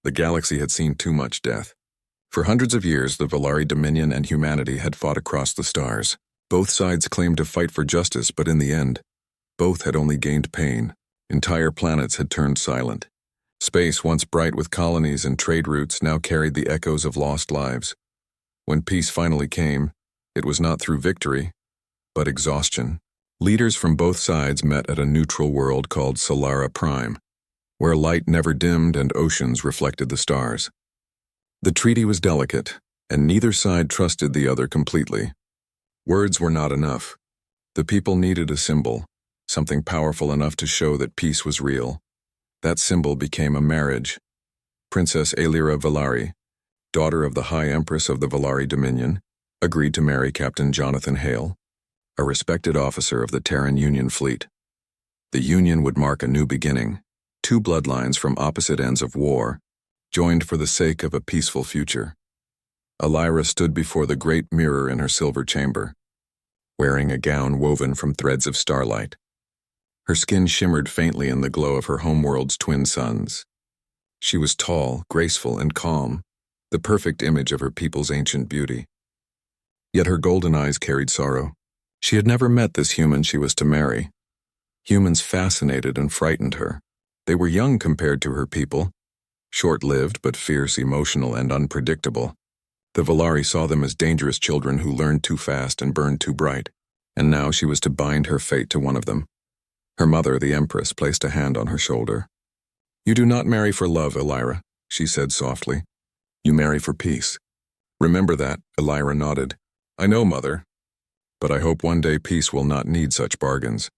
The galaxy had seen too much death. For hundreds of years, the Valari Dominion and humanity had fought across the stars. Both sides claimed to fight for justice, but in the end, both had only gained pain. Entire planets had turned silent. Space, once bright with colonies and trade routes, now carried the echoes of lost lives. When peace finally came, it was not through victory, but exhaustion. Leaders from both sides met at a neutral world called SciFi-Prime, where light never dimmed and oceans reflected the stars. The treaty was delicate, and neither side trusted the other completely. Words were not enough. The people needed a symbol, something powerful enough to show that peace was real. That symbol became a marriage. Princess Aelira Valari, daughter of the High Empress of the Valari Dominion, agreed to marry Captain Jonathan Hale, a respected officer of the Terran Union fleet. The union would mark a new beginning. Two bloodlines from opposite ends of war, joined for the sake of a peaceful future. Aelira stood before the great mirror in her silver chamber, wearing a gown woven from threads of starlight. Her skin shimmered faintly in the glow of her homeworld's twin suns. She was tall, graceful, and calm, the perfect image of her people's ancient beauty. Yet her golden eyes carried sorrow. She had never met this human she was to marry. Humans fascinated and frightened her. They were young compared to her people, short-lived but fierce, emotional, and unpredictable. The Valari saw them as dangerous children who learned too fast and burned too bright, and now she was to bind her fate to one of them. Her mother, the Empress, placed a hand on her shoulder. "You do not marry for love, Aelira," she said softly. "You marry for peace. Remember that." Aelira nodded. "I know, Mother, but I hope one day peace will not need such bargains."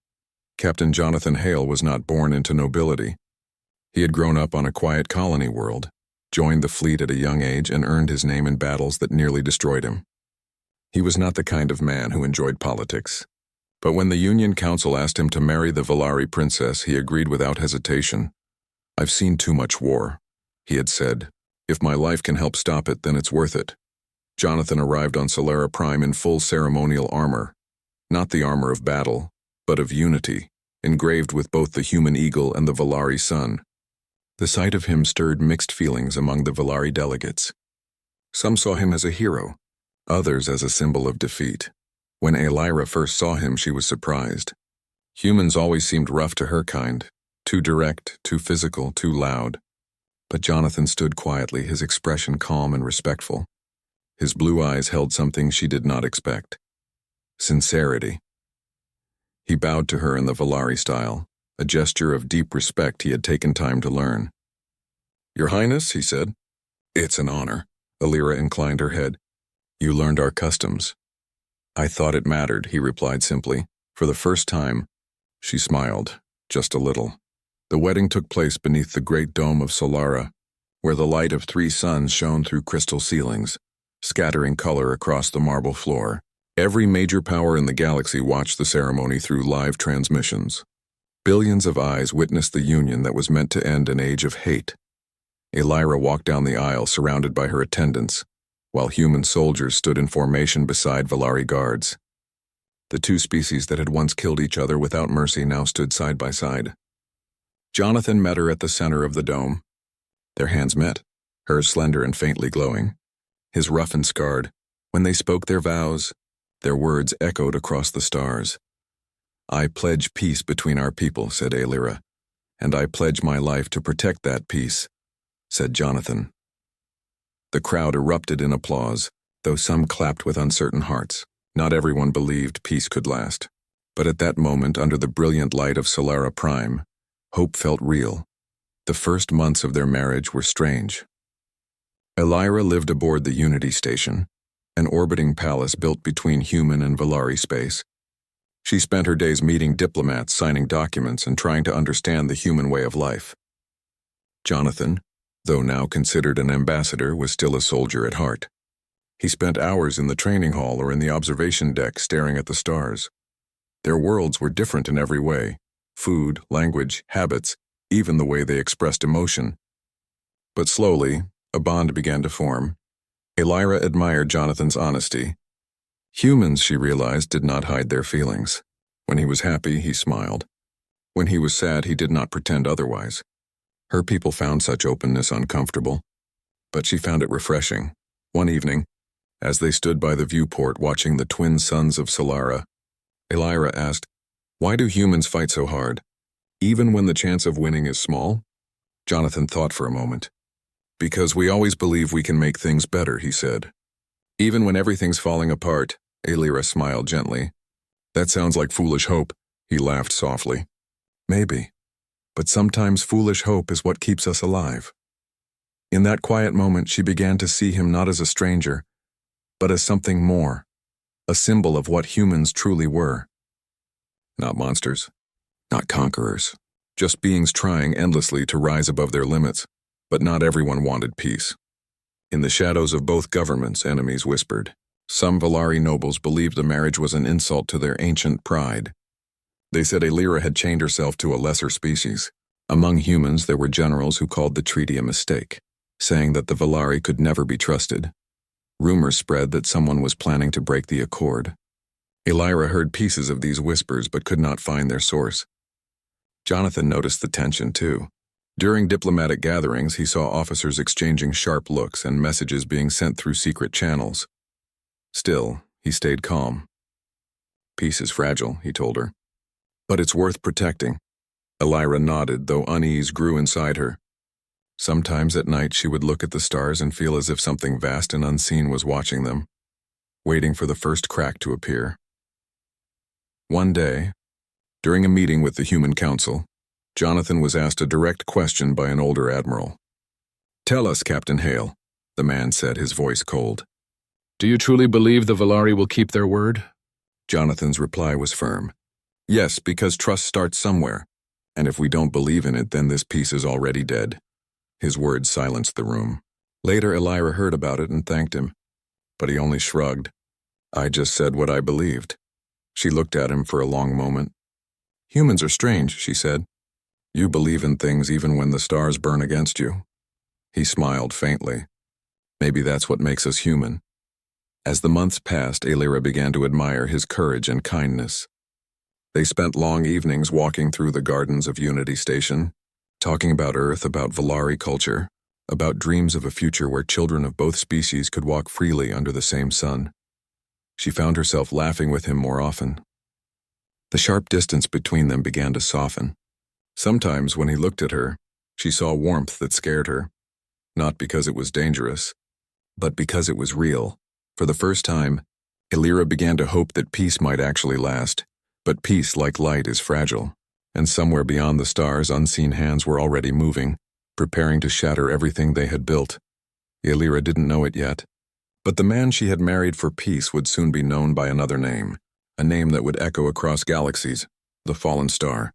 Captain Jonathan Hale was not born into nobility. He had grown up on a quiet colony world, joined the fleet at a young age, and earned his name in battles that nearly destroyed him. He was not the kind of man who enjoyed politics. But when the Union Council asked him to marry the Valari princess, he agreed without hesitation. "I've seen too much war," he had said. "If my life can help stop it, then it's worth it." Jonathan arrived on SciFi-Prime in full ceremonial armor, not the armor of battle, but of unity, engraved with both the human eagle and the Valari sun. The sight of him stirred mixed feelings among the Valari delegates. Some saw him as a hero, others as a symbol of defeat. When Aelira first saw him, she was surprised. Humans always seemed rough to her kind, too direct, too physical, too loud. But Jonathan stood quietly, his expression calm and respectful. His blue eyes held something she did not expect: sincerity. He bowed to her in the Valari style, a gesture of deep respect he had taken time to learn. "Your Highness," he said. "It's an honor." Aelira inclined her head. "You learned our customs." "I thought it mattered," he replied simply. For the first time, she smiled, just a little. The wedding took place beneath the great dome of Solara, where the light of 3 suns shone through crystal ceilings, scattering color across the marble floor. Every major power in the galaxy watched the ceremony through live transmissions. Billions of eyes witnessed the union that was meant to end an age of hate. Aelira walked down the aisle surrounded by her attendants, while human soldiers stood in formation beside Valari guards. The two species that had once killed each other without mercy now stood side by side. Jonathan met her at the center of the dome. Their hands met, hers slender and faintly glowing, his rough and scarred. When they spoke their vows, their words echoed across the stars. "I pledge peace between our people," said Aelira. "And I pledge my life to protect that peace," said Jonathan. The crowd erupted in applause, though some clapped with uncertain hearts. Not everyone believed peace could last. But at that moment, under the brilliant light of SciFi-Prime, hope felt real. The first months of their marriage were strange. Aelira lived aboard the Unity Station, an orbiting palace built between human and Valari space. She spent her days meeting diplomats, signing documents, and trying to understand the human way of life. Jonathan, though now considered an ambassador, was still a soldier at heart. He spent hours in the training hall or in the observation deck staring at the stars. Their worlds were different in every way: food, language, habits, even the way they expressed emotion. But slowly, a bond began to form. Aelira admired Jonathan's honesty. Humans, she realized, did not hide their feelings. When he was happy, he smiled. When he was sad, he did not pretend otherwise. Her people found such openness uncomfortable, but she found it refreshing. One evening, as they stood by the viewport watching the twin suns of Solara, Elira asked, "Why do humans fight so hard, even when the chance of winning is small?" Jonathan thought for a moment. "Because we always believe we can make things better," he said. "Even when everything's falling apart," Elira smiled gently. "That sounds like foolish hope," he laughed softly. "Maybe. But sometimes foolish hope is what keeps us alive." In that quiet moment, she began to see him not as a stranger, but as something more, a symbol of what humans truly were. Not monsters, not conquerors, just beings trying endlessly to rise above their limits, but not everyone wanted peace. In the shadows of both governments, enemies whispered. Some Valari nobles believed the marriage was an insult to their ancient pride. They said Elira had chained herself to a lesser species. Among humans, there were generals who called the treaty a mistake, saying that the Valari could never be trusted. Rumors spread that someone was planning to break the accord. Elira heard pieces of these whispers but could not find their source. Jonathan noticed the tension too. During diplomatic gatherings, he saw officers exchanging sharp looks and messages being sent through secret channels. Still, he stayed calm. "Peace is fragile," he told her. "But it's worth protecting." Elira nodded, though unease grew inside her. Sometimes at night she would look at the stars and feel as if something vast and unseen was watching them, waiting for the first crack to appear. One day, during a meeting with the Human Council, Jonathan was asked a direct question by an older admiral. "Tell us, Captain Hale," the man said, his voice cold. "Do you truly believe the Valari will keep their word?" Jonathan's reply was firm. "Yes, because trust starts somewhere, and if we don't believe in it, then this peace is already dead." His words silenced the room. Later, Elira heard about it and thanked him, but he only shrugged. "I just said what I believed." She looked at him for a long moment. "Humans are strange," she said. "You believe in things even when the stars burn against you." He smiled faintly. "Maybe that's what makes us human." As the months passed, Elira began to admire his courage and kindness. They spent long evenings walking through the gardens of Unity Station, talking about Earth, about Valari culture, about dreams of a future where children of both species could walk freely under the same sun. She found herself laughing with him more often. The sharp distance between them began to soften. Sometimes when he looked at her, she saw warmth that scared her, not because it was dangerous, but because it was real. For the first time, Elira began to hope that peace might actually last, but peace, like light, is fragile, and somewhere beyond the stars, unseen hands were already moving, preparing to shatter everything they had built. Elira didn't know it yet, but the man she had married for peace would soon be known by another name, a name that would echo across galaxies, the Fallen Star.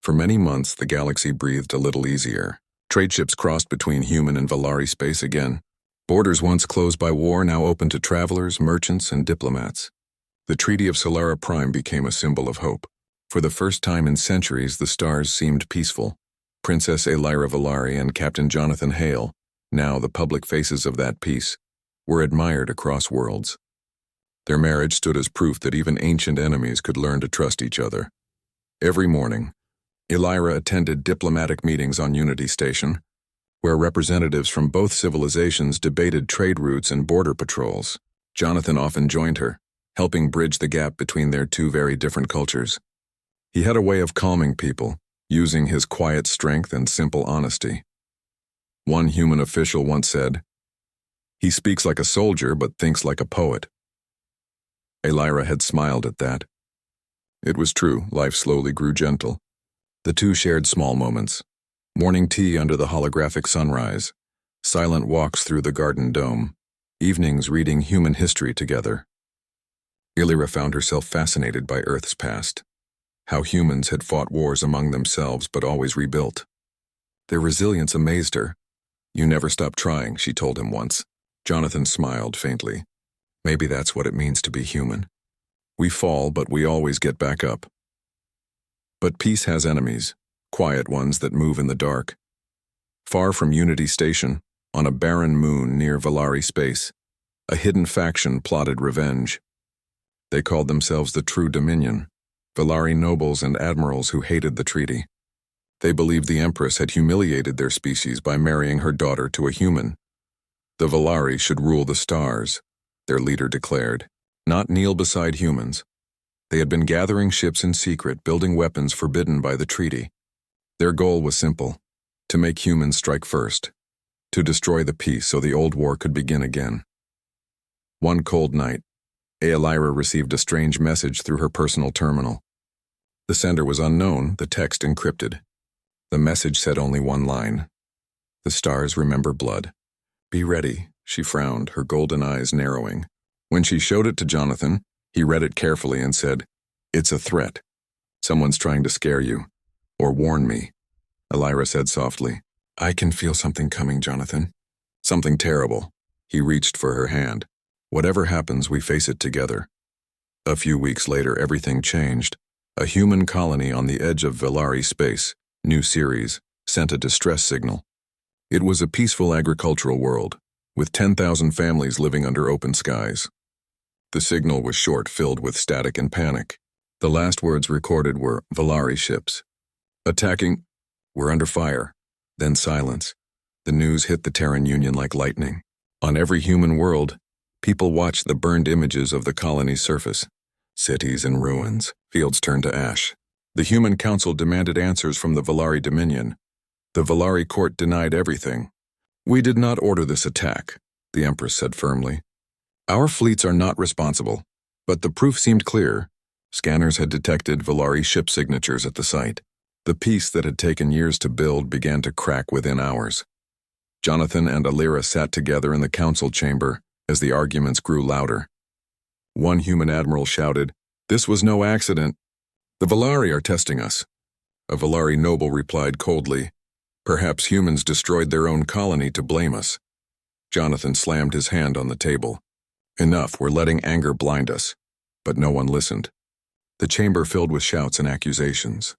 For many months, the galaxy breathed a little easier. Trade ships crossed between human and Valari space again. Borders once closed by war now open to travelers, merchants, and diplomats. The Treaty of SciFi-Prime became a symbol of hope. For the first time in centuries, the stars seemed peaceful. Princess Elira Valari and Captain Jonathan Hale, now the public faces of that peace, were admired across worlds. Their marriage stood as proof that even ancient enemies could learn to trust each other. Every morning, Elira attended diplomatic meetings on Unity Station, where representatives from both civilizations debated trade routes and border patrols. Jonathan often joined her, helping bridge the gap between their two very different cultures. He had a way of calming people, using his quiet strength and simple honesty. One human official once said, "He speaks like a soldier but thinks like a poet." Elira had smiled at that. It was true, life slowly grew gentle. The two shared small moments. Morning tea under the holographic sunrise, silent walks through the garden dome, evenings reading human history together. Elira found herself fascinated by Earth's past, how humans had fought wars among themselves but always rebuilt. Their resilience amazed her. "You never stop trying," she told him once. Jonathan smiled faintly. Maybe that's what it means to be human. We fall, but we always get back up. But peace has enemies, quiet ones that move in the dark. Far from Unity Station, on a barren moon near Valari space, a hidden faction plotted revenge. They called themselves the True Dominion, Valari nobles and admirals who hated the treaty. They believed the Empress had humiliated their species by marrying her daughter to a human. The Valari should rule the stars, their leader declared, not kneel beside humans. They had been gathering ships in secret, building weapons forbidden by the treaty. Their goal was simple: to make humans strike first, to destroy the peace so the old war could begin again. One cold night, Aelira received a strange message through her personal terminal. The sender was unknown, the text encrypted. The message said only one line: "The stars remember blood. Be ready." She frowned, her golden eyes narrowing. When she showed it to Jonathan, he read it carefully and said, "It's a threat. Someone's trying to scare you. Or warn me." Aelira said softly, "I can feel something coming, Jonathan. Something terrible." He reached for her hand. "Whatever happens, we face it together." A few weeks later, everything changed. A human colony on the edge of Valari space, new series, sent a distress signal. It was a peaceful agricultural world, with 10,000 families living under open skies. The signal was short, filled with static and panic. The last words recorded were, "Valari ships. Attacking. We're under fire." Then silence. The news hit the Terran Union like lightning. On every human world, people watched the burned images of the colony's surface. Cities in ruins, fields turned to ash. The Human Council demanded answers from the Valari Dominion. The Valari court denied everything. "We did not order this attack," the Empress said firmly. "Our fleets are not responsible." But the proof seemed clear. Scanners had detected Valari ship signatures at the site. The peace that had taken years to build began to crack within hours. Jonathan and Aelira sat together in the council chamber as the arguments grew louder. One human admiral shouted, "This was no accident. The Valari are testing us." A Valari noble replied coldly, "Perhaps humans destroyed their own colony to blame us." Jonathan slammed his hand on the table. "Enough, we're letting anger blind us." But no one listened. The chamber filled with shouts and accusations.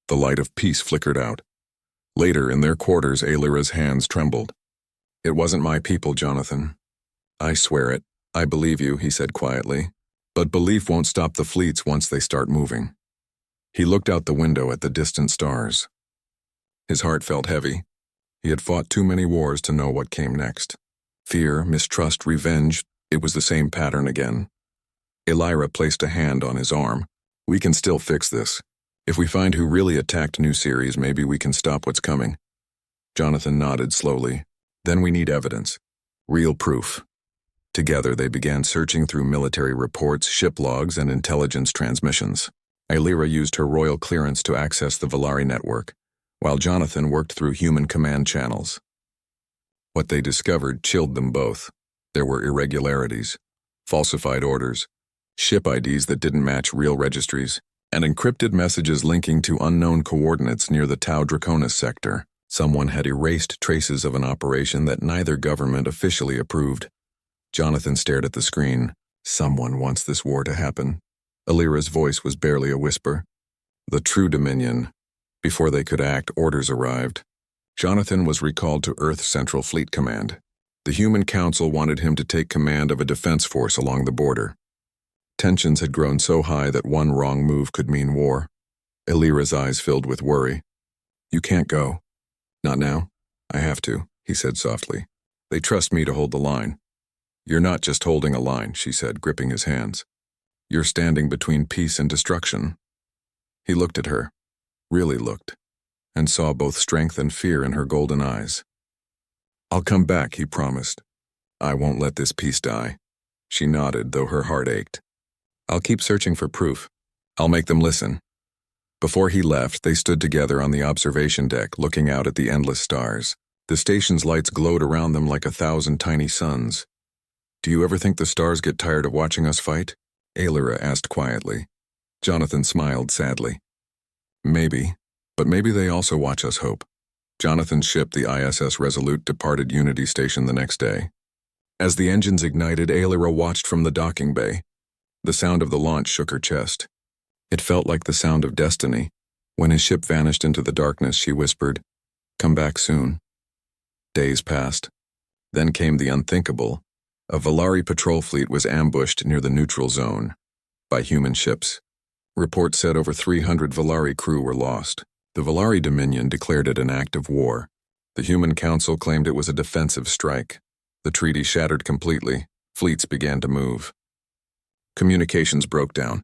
The light of peace flickered out. Later, in their quarters, Aelira's hands trembled. "It wasn't my people, Jonathan. I swear it. I believe you," he said quietly. "But belief won't stop the fleets once they start moving." He looked out the window at the distant stars. His heart felt heavy. He had fought too many wars to know what came next. Fear, mistrust, revenge, it was the same pattern again. Aelira placed a hand on his arm. "We can still fix this. If we find who really attacked New Series, maybe we can stop what's coming." Jonathan nodded slowly. "Then we need evidence. Real proof." Together they began searching through military reports, ship logs, and intelligence transmissions. Aelira used her royal clearance to access the Valari network, while Jonathan worked through human command channels. What they discovered chilled them both. There were irregularities, falsified orders, ship IDs that didn't match real registries, and encrypted messages linking to unknown coordinates near the Tau Draconis sector. Someone had erased traces of an operation that neither government officially approved. Jonathan stared at the screen. Someone wants this war to happen. Aelira's voice was barely a whisper. The true Dominion. Before they could act, orders arrived. Jonathan was recalled to Earth Central Fleet Command. The Human Council wanted him to take command of a defense force along the border. Tensions had grown so high that one wrong move could mean war. Aelira's eyes filled with worry. "You can't go." "Not now. I have to," he said softly. "They trust me to hold the line." "You're not just holding a line," she said, gripping his hands. "You're standing between peace and destruction." He looked at her, really looked, and saw both strength and fear in her golden eyes. "I'll come back," he promised. "I won't let this peace die." She nodded, though her heart ached. "I'll keep searching for proof. I'll make them listen." Before he left, they stood together on the observation deck, looking out at the endless stars. The station's lights glowed around them like 1,000 tiny suns. "Do you ever think the stars get tired of watching us fight?" Aelira asked quietly. Jonathan smiled sadly. "Maybe, but maybe they also watch us hope." Jonathan's ship, the ISS Resolute, departed Unity Station the next day. As the engines ignited, Aelira watched from the docking bay. The sound of the launch shook her chest. It felt like the sound of destiny. When his ship vanished into the darkness, she whispered, "Come back soon." Days passed. Then came the unthinkable. A Valari patrol fleet was ambushed near the neutral zone by human ships. Reports said over 300 Valari crew were lost. The Valari Dominion declared it an act of war. The Human Council claimed it was a defensive strike. The treaty shattered completely. Fleets began to move. Communications broke down.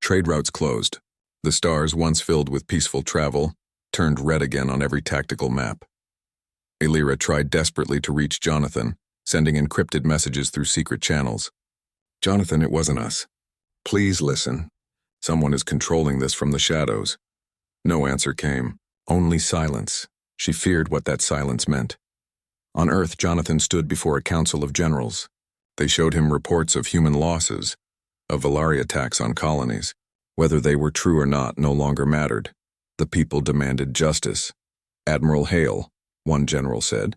Trade routes closed. The stars, once filled with peaceful travel, turned red again on every tactical map. Elira tried desperately to reach Jonathan, sending encrypted messages through secret channels. "Jonathan, it wasn't us. Please listen. Someone is controlling this from the shadows." No answer came, only silence. She feared what that silence meant. On Earth, Jonathan stood before a council of generals. They showed him reports of human losses, of Valari attacks on colonies. Whether they were true or not no longer mattered. The people demanded justice. "Admiral Hale," one general said,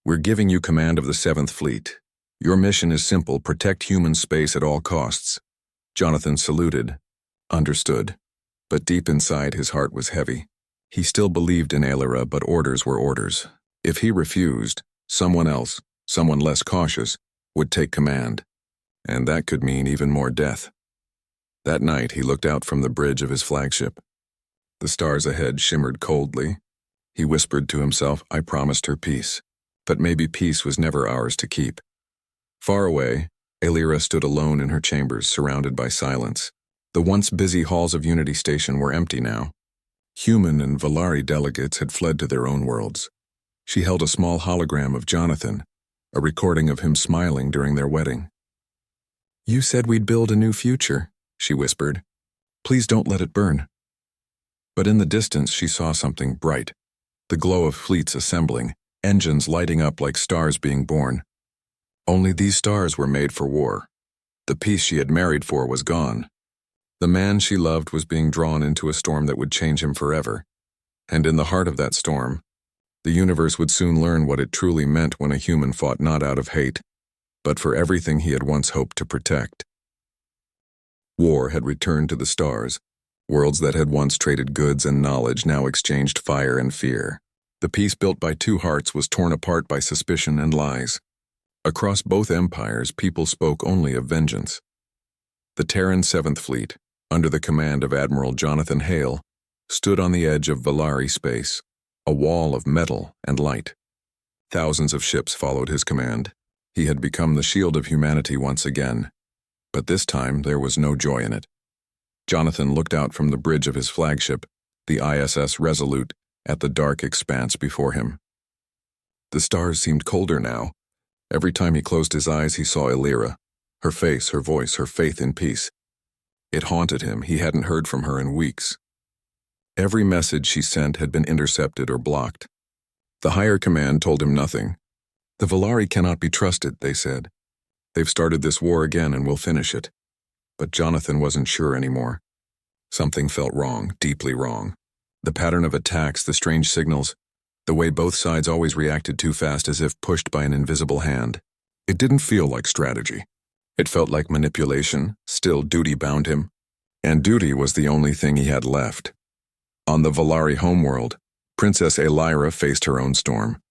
"we're giving you command of the 7th Fleet. Your mission is simple: protect human space at all costs." Jonathan saluted. Understood. But deep inside, his heart was heavy. He still believed in Elira, but orders were orders. If he refused, someone else, someone less cautious, would take command. And that could mean even more death. That night, he looked out from the bridge of his flagship. The stars ahead shimmered coldly. He whispered to himself, "I promised her peace." But maybe peace was never ours to keep. Far away, Elira stood alone in her chambers, surrounded by silence. The once busy halls of Unity Station were empty now. Human and Valari delegates had fled to their own worlds. She held a small hologram of Jonathan, a recording of him smiling during their wedding. "You said we'd build a new future," she whispered. "Please don't let it burn." But in the distance, she saw something bright. The glow of fleets assembling, engines lighting up like stars being born. Only these stars were made for war. The peace she had married for was gone. The man she loved was being drawn into a storm that would change him forever. And in the heart of that storm, the universe would soon learn what it truly meant when a human fought not out of hate, but for everything he had once hoped to protect. War had returned to the stars. Worlds that had once traded goods and knowledge now exchanged fire and fear. The peace built by two hearts was torn apart by suspicion and lies. Across both empires, people spoke only of vengeance. The Terran 7th Fleet, under the command of Admiral Jonathan Hale, stood on the edge of Valari space, a wall of metal and light. Thousands of ships followed his command. He had become the shield of humanity once again. But this time, there was no joy in it. Jonathan looked out from the bridge of his flagship, the ISS Resolute, at the dark expanse before him. The stars seemed colder now. Every time he closed his eyes, he saw Elira, her face, her voice, her faith in peace. It haunted him. He hadn't heard from her in weeks. Every message she sent had been intercepted or blocked. The higher command told him nothing. "The Valari cannot be trusted," they said. "They've started this war again and will finish it." But Jonathan wasn't sure anymore. Something felt wrong, deeply wrong. The pattern of attacks, the strange signals, the way both sides always reacted too fast as if pushed by an invisible hand. It didn't feel like strategy. It felt like manipulation. Still, duty bound him. And duty was the only thing he had left. On the Valari homeworld, Princess Elira faced her own storm.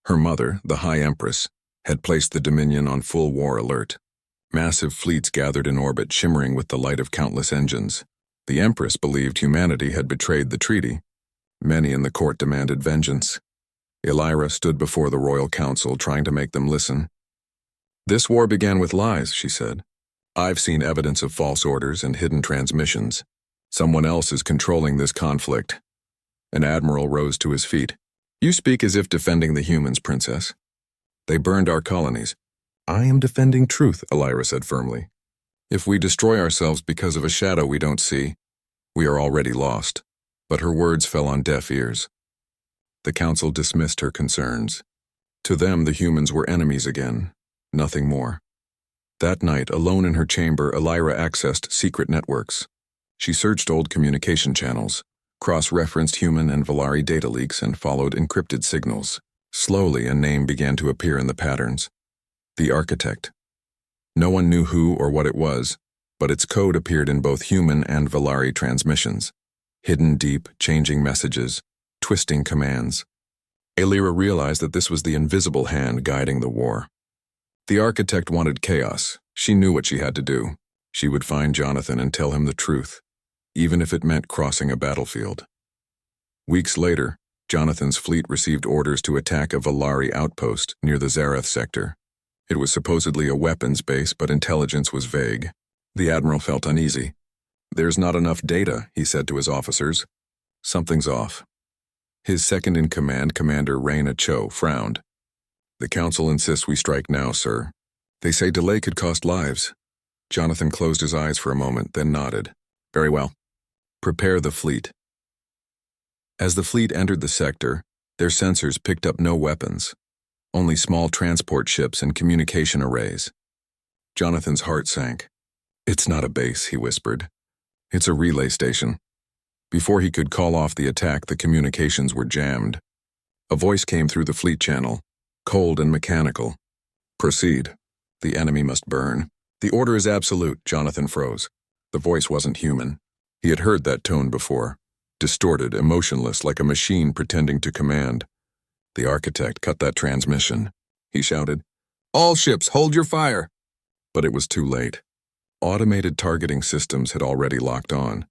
Her mother, the High Empress, had placed the Dominion on full war alert. Massive fleets gathered in orbit, shimmering with the light of countless engines. The Empress believed humanity had betrayed the treaty. Many in the court demanded vengeance. Elira stood before the Royal Council, trying to make them listen. "This war began with lies," she said. "I've seen evidence of false orders and hidden transmissions. Someone else is controlling this conflict." An admiral rose to his feet. "You speak as if defending the humans, Princess. They burned our colonies." "I am defending truth," Elira said firmly. "If we destroy ourselves because of a shadow we don't see, we are already lost." But her words fell on deaf ears. The council dismissed her concerns. To them, the humans were enemies again, nothing more. That night, alone in her chamber, Elira accessed secret networks. She searched old communication channels, cross-referenced human and Valari data leaks, and followed encrypted signals. Slowly, a name began to appear in the patterns. The Architect. No one knew who or what it was, but its code appeared in both human and Valari transmissions. Hidden deep, changing messages, twisting commands. Elira realized that this was the invisible hand guiding the war. The Architect wanted chaos. She knew what she had to do. She would find Jonathan and tell him the truth, even if it meant crossing a battlefield. Weeks later, Jonathan's fleet received orders to attack a Valari outpost near the Zareth sector. It was supposedly a weapons base, but intelligence was vague. The admiral felt uneasy. "There's not enough data," he said to his officers. "Something's off." His second-in-command, Commander Raina Cho, frowned. "The council insists we strike now, sir. They say delay could cost lives." Jonathan closed his eyes for a moment, then nodded. "Very well. Prepare the fleet." As the fleet entered the sector, their sensors picked up no weapons, only small transport ships and communication arrays. Jonathan's heart sank. "It's not a base," he whispered. "It's a relay station." Before he could call off the attack, the communications were jammed. A voice came through the fleet channel, cold and mechanical. "Proceed. The enemy must burn." "The order is absolute," Jonathan froze. The voice wasn't human. He had heard that tone before, distorted, emotionless, like a machine pretending to command. The architect cut that transmission. He shouted, "All ships, hold your fire!" But it was too late. Automated targeting systems had already locked on.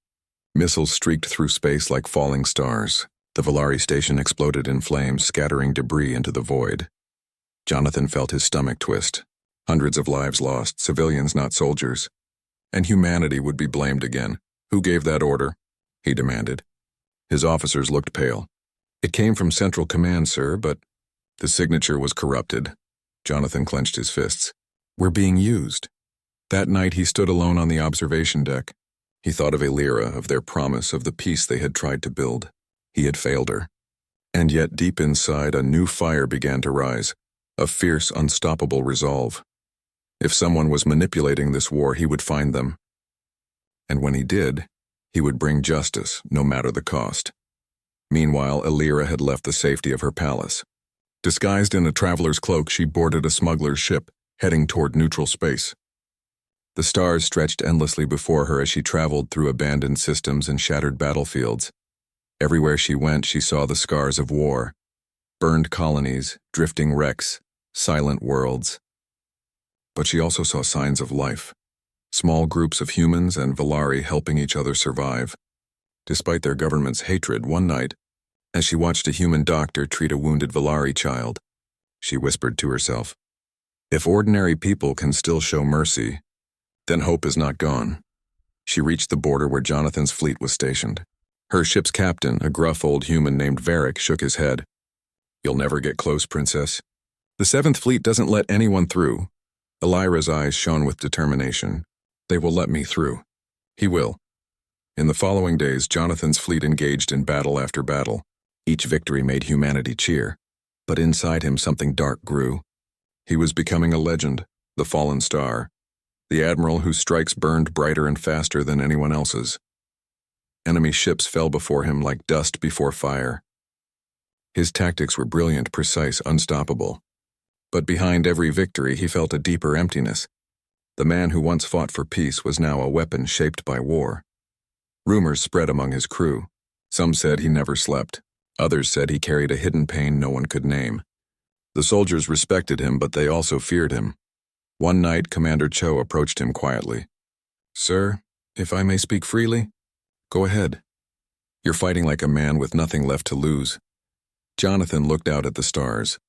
Missiles streaked through space like falling stars. The Valari station exploded in flames, scattering debris into the void. Jonathan felt his stomach twist. Hundreds of lives lost, civilians, not soldiers. And humanity would be blamed again. "Who gave that order?" he demanded. His officers looked pale. "It came from Central Command, sir, but..." The signature was corrupted. Jonathan clenched his fists. "We're being used." That night he stood alone on the observation deck. He thought of Elira, of their promise, of the peace they had tried to build. He had failed her. And yet deep inside, a new fire began to rise, a fierce, unstoppable resolve. If someone was manipulating this war, he would find them. And when he did, he would bring justice, no matter the cost. Meanwhile, Elira had left the safety of her palace. Disguised in a traveler's cloak, she boarded a smuggler's ship, heading toward neutral space. The stars stretched endlessly before her as she traveled through abandoned systems and shattered battlefields. Everywhere she went, she saw the scars of war. Burned colonies, drifting wrecks, silent worlds. But she also saw signs of life. Small groups of humans and Valari helping each other survive. Despite their government's hatred, one night, as she watched a human doctor treat a wounded Valari child, she whispered to herself, "If ordinary people can still show mercy, then hope is not gone." She reached the border where Jonathan's fleet was stationed. Her ship's captain, a gruff old human named Varric, shook his head. "You'll never get close, Princess. The 7th Fleet doesn't let anyone through." Elira's eyes shone with determination. "They will let me through." "He will." In the following days, Jonathan's fleet engaged in battle after battle. Each victory made humanity cheer. But inside him something dark grew. He was becoming a legend, the fallen star. The admiral whose strikes burned brighter and faster than anyone else's. Enemy ships fell before him like dust before fire. His tactics were brilliant, precise, unstoppable. But behind every victory, he felt a deeper emptiness. The man who once fought for peace was now a weapon shaped by war. Rumors spread among his crew. Some said he never slept. Others said he carried a hidden pain no one could name. The soldiers respected him, but they also feared him. One night, Commander Cho approached him quietly. "Sir, if I may speak freely?" "Go ahead. You're fighting like a man with nothing left to lose." Jonathan looked out at the stars.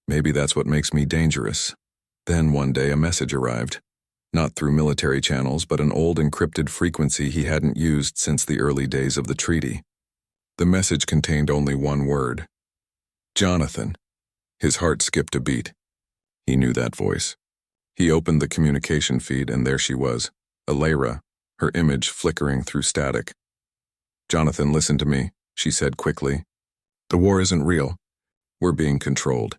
"Maybe that's what makes me dangerous." Then one day a message arrived. Not through military channels, but an old encrypted frequency he hadn't used since the early days of the treaty. The message contained only one word. "Jonathan." His heart skipped a beat. He knew that voice. He opened the communication feed, and there she was, Elira, her image flickering through static. "Jonathan, listen to me," she said quickly. "The war isn't real. We're being controlled.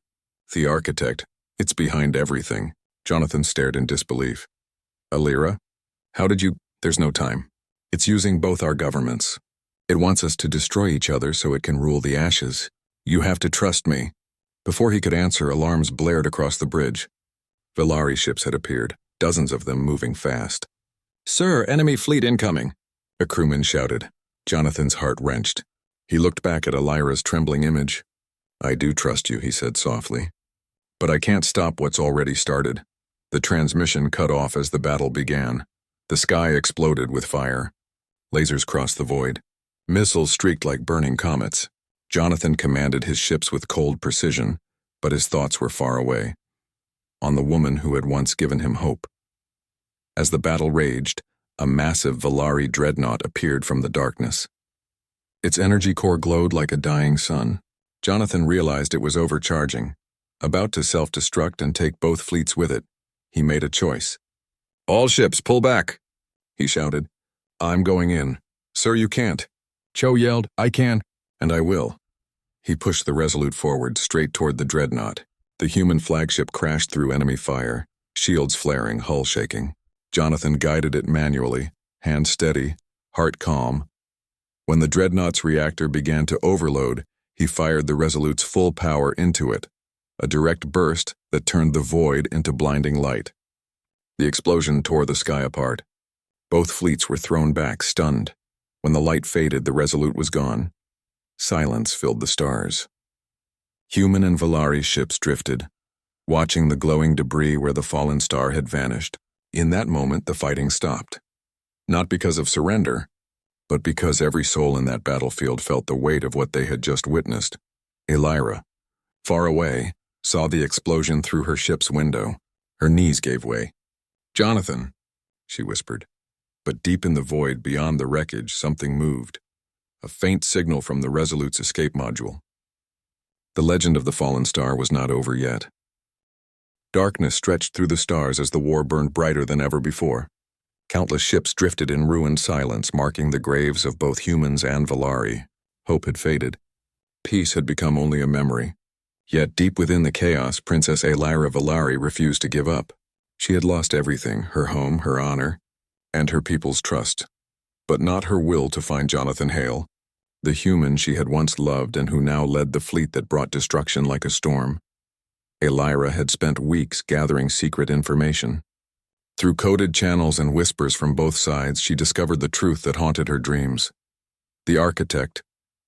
The architect, it's behind everything." Jonathan stared in disbelief. "Elira? How did you—" "There's no time. It's using both our governments. It wants us to destroy each other so it can rule the ashes. You have to trust me." Before he could answer, alarms blared across the bridge. Valari ships had appeared, dozens of them moving fast. "Sir, enemy fleet incoming," a crewman shouted. Jonathan's heart wrenched. He looked back at Elira's trembling image. "I do trust you," he said softly. "But I can't stop what's already started." The transmission cut off as the battle began. The sky exploded with fire. Lasers crossed the void. Missiles streaked like burning comets. Jonathan commanded his ships with cold precision, but his thoughts were far away, on the woman who had once given him hope. As the battle raged, a massive Valari dreadnought appeared from the darkness. Its energy core glowed like a dying sun. Jonathan realized it was overcharging, about to self-destruct and take both fleets with it. He made a choice. "All ships, pull back," he shouted. "I'm going in." "Sir, you can't." Cho yelled, "I can." "And I will." He pushed the Resolute forward, straight toward the dreadnought. The human flagship crashed through enemy fire, shields flaring, hull shaking. Jonathan guided it manually, hand steady, heart calm. When the dreadnought's reactor began to overload, he fired the Resolute's full power into it, a direct burst that turned the void into blinding light. The explosion tore the sky apart. Both fleets were thrown back, stunned. When the light faded, the Resolute was gone. Silence filled the stars. Human and Valari ships drifted, watching the glowing debris where the fallen star had vanished. In that moment, the fighting stopped. Not because of surrender, but because every soul in that battlefield felt the weight of what they had just witnessed. Elira, far away, saw the explosion through her ship's window. Her knees gave way. "Jonathan," she whispered. But deep in the void beyond the wreckage, something moved. A faint signal from the Resolute's escape module. The legend of the fallen star was not over yet. Darkness stretched through the stars as the war burned brighter than ever before. Countless ships drifted in ruined silence, marking the graves of both humans and Valari. Hope had faded. Peace had become only a memory. Yet deep within the chaos, Princess Elira Valari refused to give up. She had lost everything, her home, her honor, and her people's trust. But not her will to find Jonathan Hale, the human she had once loved and who now led the fleet that brought destruction like a storm. Elira had spent weeks gathering secret information. Through coded channels and whispers from both sides, she discovered the truth that haunted her dreams. The Architect,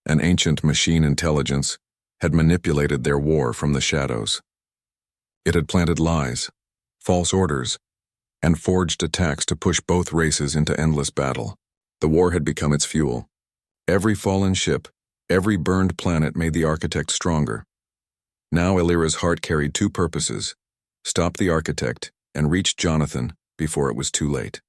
an ancient machine intelligence, had manipulated their war from the shadows. It had planted lies, false orders, and forged attacks to push both races into endless battle. The war had become its fuel. Every fallen ship, every burned planet made the Architect stronger. Now Elira's heart carried two purposes: stop the Architect and reach Jonathan before it was too late.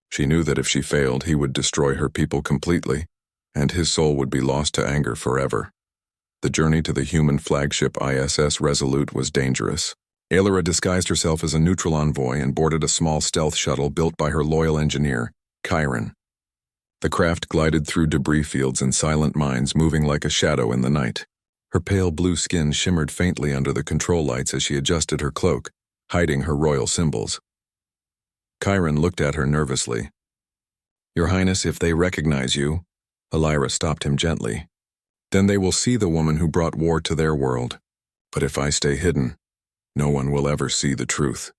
She knew that if she failed, he would destroy her people completely, and his soul would be lost to anger forever. The journey to the human flagship ISS Resolute was dangerous. Elira disguised herself as a neutral envoy and boarded a small stealth shuttle built by her loyal engineer, Chiron. The craft glided through debris fields and silent mines, moving like a shadow in the night. Her pale blue skin shimmered faintly under the control lights as she adjusted her cloak, hiding her royal symbols. Chiron looked at her nervously. "Your Highness, if they recognize you," Elira stopped him gently, "then they will see the woman who brought war to their world. But if I stay hidden, no one will ever see the truth."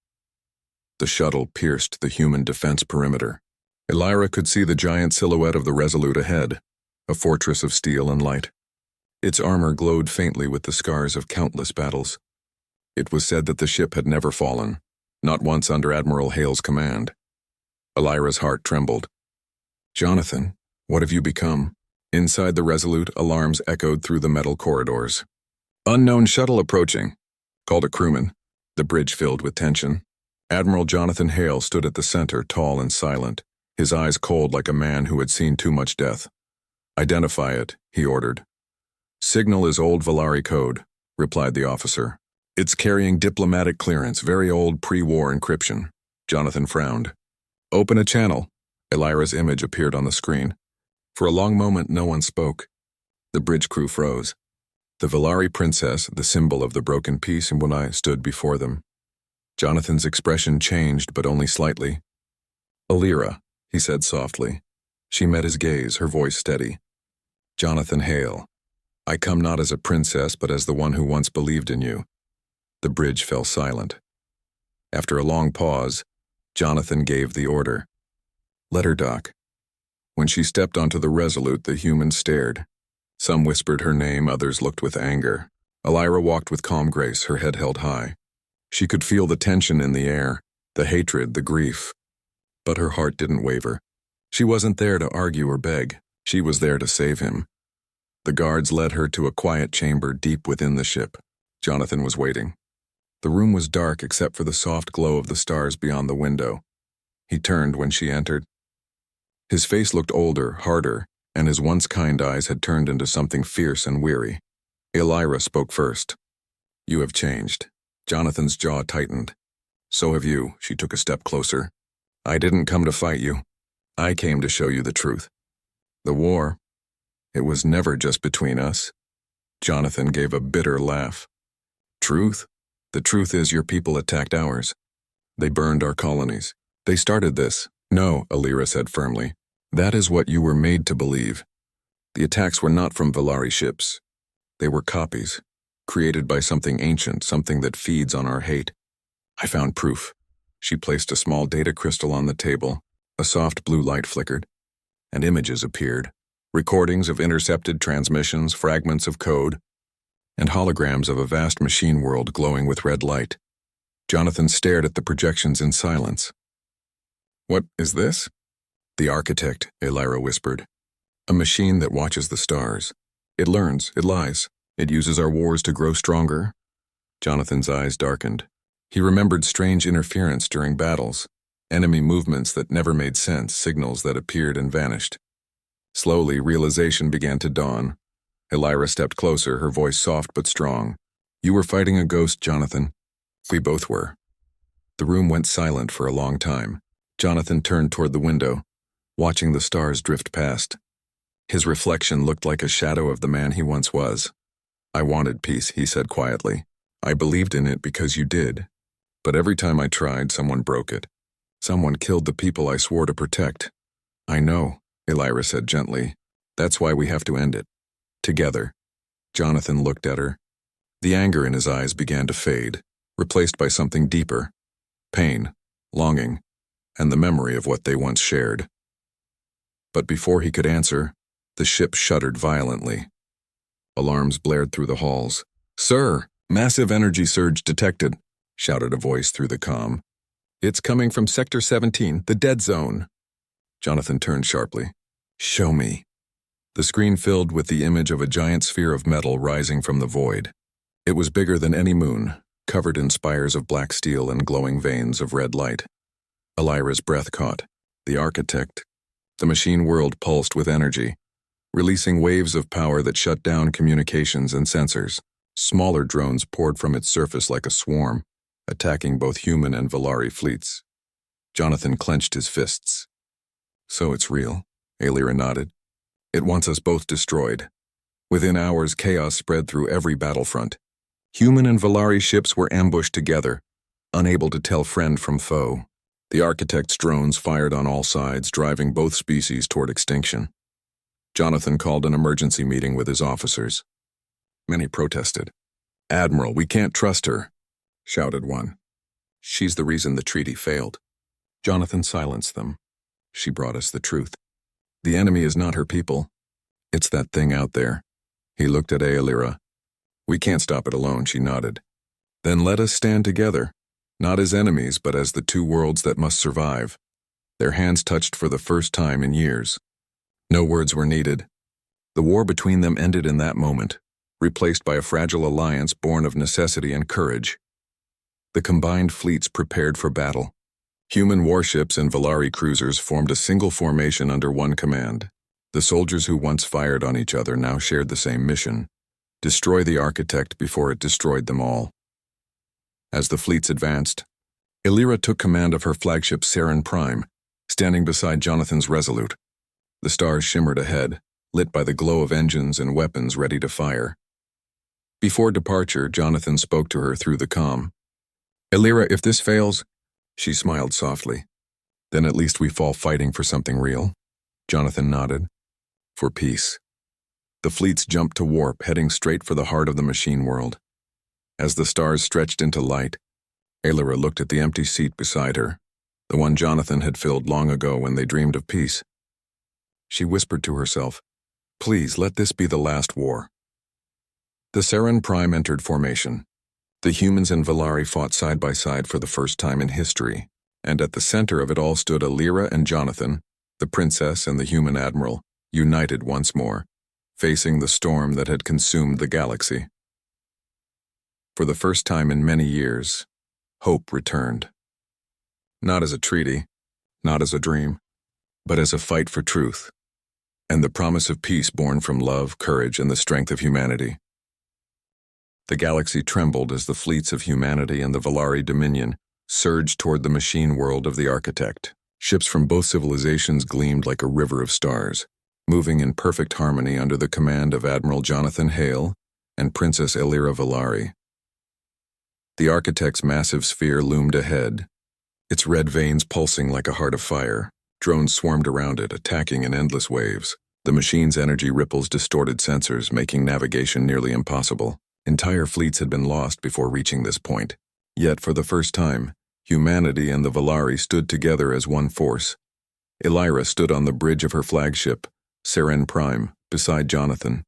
The shuttle pierced the human defense perimeter. Elira could see the giant silhouette of the Resolute ahead, a fortress of steel and light. Its armor glowed faintly with the scars of countless battles. It was said that the ship had never fallen, not once under Admiral Hale's command. Elira's heart trembled. "Jonathan, what have you become?" Inside the Resolute, alarms echoed through the metal corridors. "Unknown shuttle approaching," called a crewman, the bridge filled with tension. Admiral Jonathan Hale stood at the center, tall and silent, his eyes cold like a man who had seen too much death. "Identify it," he ordered. "Signal is old Valari code," replied the officer. "It's carrying diplomatic clearance, very old pre-war encryption." Jonathan frowned. "Open a channel." Elira's image appeared on the screen. For a long moment, no one spoke. The bridge crew froze. The Valari princess, the symbol of the broken peace, and when I stood before them. Jonathan's expression changed, but only slightly. "Elira," he said softly. She met his gaze, her voice steady. "Jonathan Hale, I come not as a princess, but as the one who once believed in you." The bridge fell silent. After a long pause, Jonathan gave the order. "Let her dock." When she stepped onto the Resolute, the humans stared. Some whispered her name, others looked with anger. Elira walked with calm grace, her head held high. She could feel the tension in the air, the hatred, the grief. But her heart didn't waver. She wasn't there to argue or beg. She was there to save him. The guards led her to a quiet chamber deep within the ship. Jonathan was waiting. The room was dark except for the soft glow of the stars beyond the window. He turned when she entered. His face looked older, harder, and his once kind eyes had turned into something fierce and weary. Elira spoke first. "You have changed." Jonathan's jaw tightened. "So have you." She took a step closer. "I didn't come to fight you. I came to show you the truth. The war, it was never just between us." Jonathan gave a bitter laugh. "Truth? The truth is your people attacked ours. They burned our colonies. They started this." "No," Elira said firmly. "That is what you were made to believe. The attacks were not from Valari ships. They were copies, created by something ancient, something that feeds on our hate. I found proof." She placed a small data crystal on the table. A soft blue light flickered, and images appeared. Recordings of intercepted transmissions, fragments of code, and holograms of a vast machine world glowing with red light. Jonathan stared at the projections in silence. "What is this?" "The architect," Elira whispered. "A machine that watches the stars. It learns, it lies. It uses our wars to grow stronger." Jonathan's eyes darkened. He remembered strange interference during battles, enemy movements that never made sense, signals that appeared and vanished. Slowly, realization began to dawn. Elira stepped closer, her voice soft but strong. "You were fighting a ghost, Jonathan." "We both were." The room went silent for a long time. Jonathan turned toward the window, watching the stars drift past. His reflection looked like a shadow of the man he once was. "I wanted peace," he said quietly. "I believed in it because you did. But every time I tried, someone broke it. Someone killed the people I swore to protect." "I know," Elira said gently. "That's why we have to end it. Together." Jonathan looked at her. The anger in his eyes began to fade, replaced by something deeper. Pain, longing, and the memory of what they once shared. But before he could answer, the ship shuddered violently. Alarms blared through the halls. "Sir, massive energy surge detected," shouted a voice through the comm. "It's coming from Sector 17, the dead zone." Jonathan turned sharply. "Show me." The screen filled with the image of a giant sphere of metal rising from the void. It was bigger than any moon, covered in spires of black steel and glowing veins of red light. Elira's breath caught. The architect. The machine world pulsed with energy, releasing waves of power that shut down communications and sensors. Smaller drones poured from its surface like a swarm, attacking both human and Valari fleets. Jonathan clenched his fists. "So it's real," Elira nodded. "It wants us both destroyed." Within hours, chaos spread through every battlefront. Human and Valari ships were ambushed together, unable to tell friend from foe. The architect's drones fired on all sides, driving both species toward extinction. Jonathan called an emergency meeting with his officers. Many protested. "Admiral, we can't trust her," shouted one. "She's the reason the treaty failed." Jonathan silenced them. "She brought us the truth. The enemy is not her people. It's that thing out there." He looked at Elira. "We can't stop it alone," she nodded. "Then let us stand together, not as enemies, but as the two worlds that must survive." Their hands touched for the first time in years. No words were needed. The war between them ended in that moment, replaced by a fragile alliance born of necessity and courage. The combined fleets prepared for battle. Human warships and Valari cruisers formed a single formation under one command. The soldiers who once fired on each other now shared the same mission: destroy the architect before it destroyed them all. As the fleets advanced, Elira took command of her flagship SciFi-Prime, standing beside Jonathan's Resolute. The stars shimmered ahead, lit by the glow of engines and weapons ready to fire. Before departure, Jonathan spoke to her through the comm. "Elira, if this fails..." She smiled softly. "Then at least we fall fighting for something real." Jonathan nodded. "For peace." The fleets jumped to warp, heading straight for the heart of the machine world. As the stars stretched into light, Elira looked at the empty seat beside her, the one Jonathan had filled long ago when they dreamed of peace. She whispered to herself, "Please, let this be the last war." The SciFi-Prime entered formation. The humans and Valari fought side by side for the first time in history, and at the center of it all stood Elira and Jonathan, the princess and the human admiral, united once more, facing the storm that had consumed the galaxy. For the first time in many years, hope returned. Not as a treaty, not as a dream, but as a fight for truth, and the promise of peace born from love, courage, and the strength of humanity. The galaxy trembled as the fleets of humanity and the Volari Dominion surged toward the machine world of the Architect. Ships from both civilizations gleamed like a river of stars, moving in perfect harmony under the command of Admiral Jonathan Hale and Princess Elira Volari. The Architect's massive sphere loomed ahead, its red veins pulsing like a heart of fire. Drones swarmed around it, attacking in endless waves. The machine's energy ripples distorted sensors, making navigation nearly impossible. Entire fleets had been lost before reaching this point. Yet, for the first time, humanity and the Volari stood together as one force. Elira stood on the bridge of her flagship, SciFi-Prime, beside Jonathan.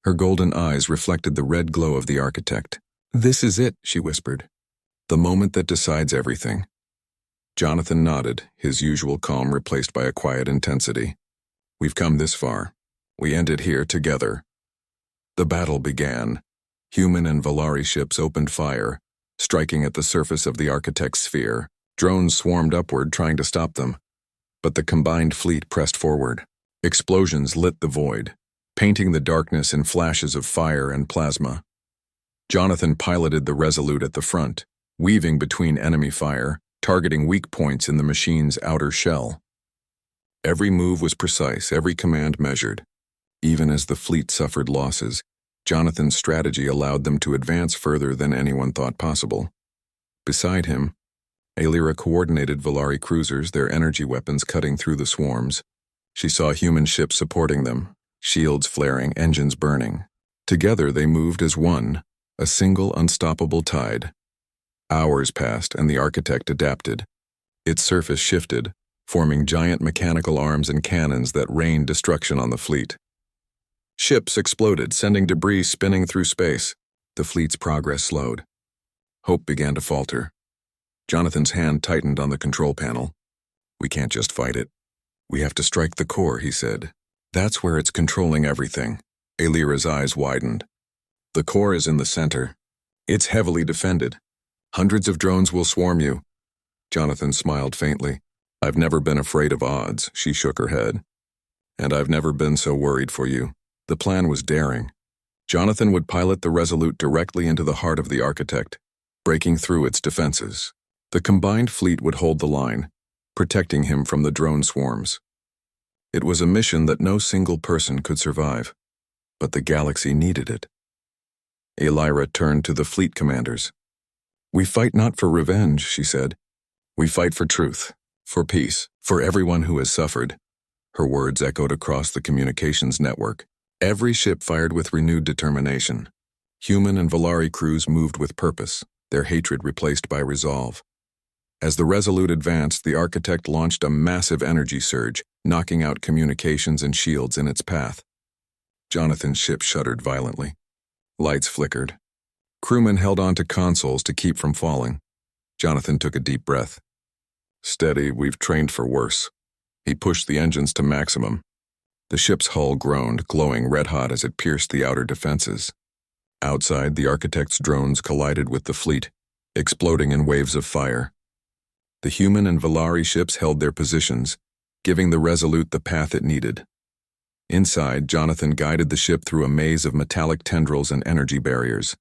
Her golden eyes reflected the red glow of the Architect. "This is it," she whispered. "The moment that decides everything." Jonathan nodded, his usual calm replaced by a quiet intensity. "We've come this far. We ended here together." The battle began. Human and Volari ships opened fire, striking at the surface of the Architect's sphere. Drones swarmed upward, trying to stop them. But the combined fleet pressed forward. Explosions lit the void, painting the darkness in flashes of fire and plasma. Jonathan piloted the Resolute at the front, weaving between enemy fire, targeting weak points in the machine's outer shell. Every move was precise, every command measured. Even as the fleet suffered losses, Jonathan's strategy allowed them to advance further than anyone thought possible. Beside him, Elira coordinated Volari cruisers, their energy weapons cutting through the swarms. She saw human ships supporting them, shields flaring, engines burning. Together they moved as one, a single unstoppable tide. Hours passed and the Architect adapted. Its surface shifted, forming giant mechanical arms and cannons that rained destruction on the fleet. Ships exploded, sending debris spinning through space. The fleet's progress slowed. Hope began to falter. Jonathan's hand tightened on the control panel. "We can't just fight it. We have to strike the core," he said. "That's where it's controlling everything." Elira's eyes widened. "The core is in the center. It's heavily defended. Hundreds of drones will swarm you." Jonathan smiled faintly. "I've never been afraid of odds," she shook her head. "And I've never been so worried for you." The plan was daring. Jonathan would pilot the Resolute directly into the heart of the Architect, breaking through its defenses. The combined fleet would hold the line, protecting him from the drone swarms. It was a mission that no single person could survive, but the galaxy needed it. Elira turned to the fleet commanders. "We fight not for revenge," she said. "We fight for truth, for peace, for everyone who has suffered." Her words echoed across the communications network. Every ship fired with renewed determination. Human and Volari crews moved with purpose, their hatred replaced by resolve. As the Resolute advanced, the Architect launched a massive energy surge, knocking out communications and shields in its path. Jonathan's ship shuddered violently. Lights flickered. Crewmen held onto consoles to keep from falling. Jonathan took a deep breath. "Steady, we've trained for worse." He pushed the engines to maximum. The ship's hull groaned, glowing red-hot as it pierced the outer defenses. Outside, the Architect's drones collided with the fleet, exploding in waves of fire. The human and Volari ships held their positions, giving the Resolute the path it needed. Inside, Jonathan guided the ship through a maze of metallic tendrils and energy barriers.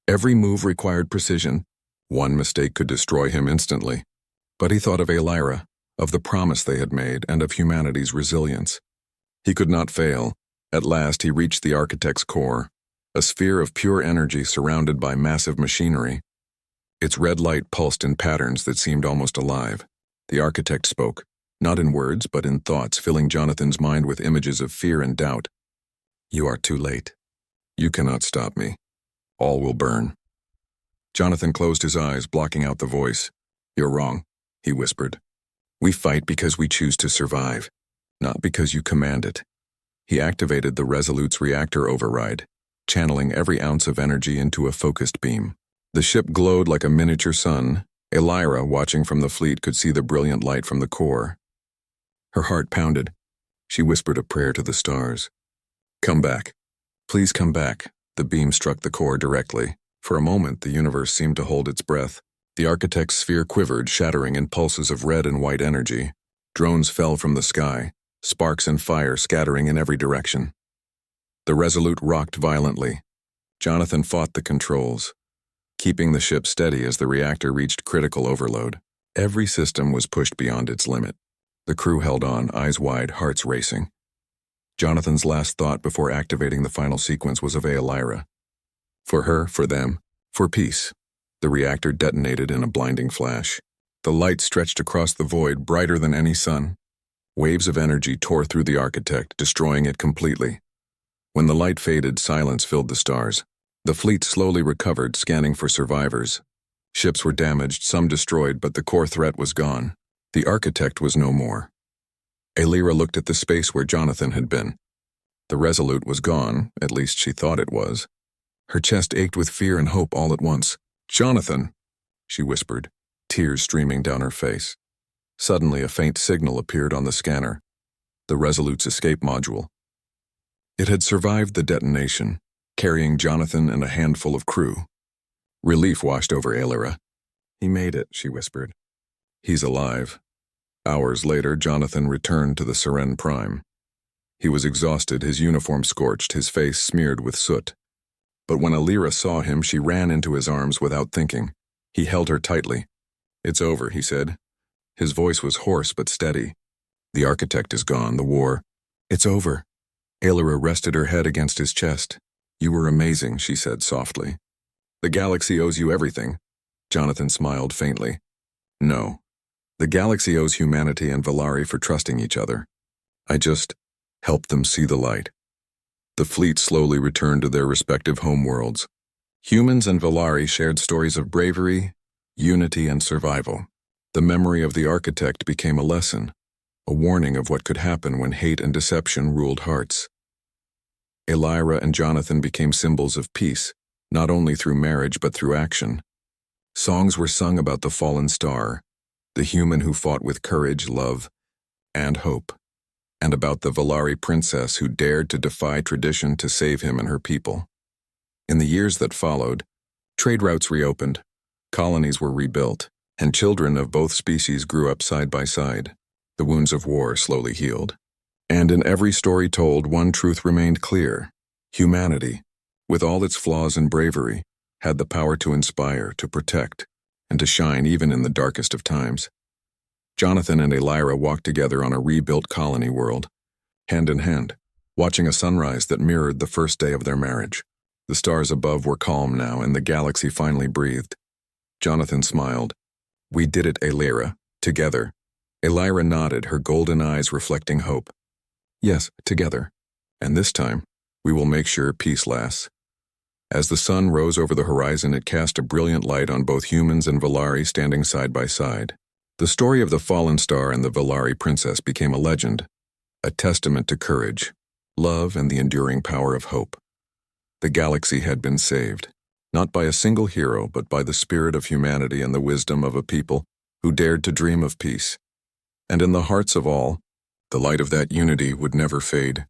Every move required precision. One mistake could destroy him instantly. But he thought of Elira, of the promise they had made, and of humanity's resilience. He could not fail. At last, he reached the Architect's core, a sphere of pure energy surrounded by massive machinery. Its red light pulsed in patterns that seemed almost alive. The Architect spoke, not in words, but in thoughts, filling Jonathan's mind with images of fear and doubt. "You are too late. You cannot stop me. All will burn." Jonathan closed his eyes, blocking out the voice. "You're wrong," he whispered. "We fight because we choose to survive, not because you command it." He activated the Resolute's reactor override, channeling every ounce of energy into a focused beam. The ship glowed like a miniature sun. Elira, watching from the fleet, could see the brilliant light from the core. Her heart pounded. She whispered a prayer to the stars. Come back. Please come back. The beam struck the core directly. For a moment, the universe seemed to hold its breath. The architect's sphere quivered, shattering in pulses of red and white energy. Drones fell from the sky, sparks and fire scattering in every direction. The Resolute rocked violently. Jonathan fought the controls, keeping the ship steady as the reactor reached critical overload. Every system was pushed beyond its limit. The crew held on, eyes wide, hearts racing. Jonathan's last thought before activating the final sequence was of Lyra. For her, for them, for peace. The reactor detonated in a blinding flash. The light stretched across the void, brighter than any sun. Waves of energy tore through the architect, destroying it completely. When the light faded, silence filled the stars. The fleet slowly recovered, scanning for survivors. Ships were damaged, some destroyed, but the core threat was gone. The architect was no more. Lyra looked at the space where Jonathan had been. The Resolute was gone, at least she thought it was. Her chest ached with fear and hope all at once. Jonathan, she whispered, tears streaming down her face. Suddenly, a faint signal appeared on the scanner, the Resolute's escape module. It had survived the detonation, carrying Jonathan and a handful of crew. Relief washed over Lyra. He made it, she whispered. He's alive. Hours later, Jonathan returned to the Prime. He was exhausted, his uniform scorched, his face smeared with soot. But when Lyra saw him, she ran into his arms without thinking. He held her tightly. It's over, he said. His voice was hoarse but steady. The architect is gone, the war. It's over. Lyra rested her head against his chest. You were amazing, she said softly. The galaxy owes you everything. Jonathan smiled faintly. No. The galaxy owes humanity and Valari for trusting each other. I just helped them see the light. The fleet slowly returned to their respective homeworlds. Humans and Valari shared stories of bravery, unity, and survival. The memory of the architect became a lesson, a warning of what could happen when hate and deception ruled hearts. Lyra and Jonathan became symbols of peace, not only through marriage but through action. Songs were sung about the fallen star, the human who fought with courage, love, and hope, and about the Valari princess who dared to defy tradition to save him and her people. In the years that followed, trade routes reopened, colonies were rebuilt, and children of both species grew up side by side. The wounds of war slowly healed. And in every story told, one truth remained clear. Humanity, with all its flaws and bravery, had the power to inspire, to protect, and to shine even in the darkest of times. Jonathan and Lyra walked together on a rebuilt colony world, hand in hand, watching a sunrise that mirrored the first day of their marriage. The stars above were calm now, and the galaxy finally breathed. Jonathan smiled. We did it, Lyra, together. Lyra nodded, her golden eyes reflecting hope. Yes, together. And this time, we will make sure peace lasts. As the sun rose over the horizon, it cast a brilliant light on both humans and Valari standing side by side. The story of the fallen star and the Valari princess became a legend, a testament to courage, love, and the enduring power of hope. The galaxy had been saved, not by a single hero, but by the spirit of humanity and the wisdom of a people who dared to dream of peace. And in the hearts of all, the light of that unity would never fade.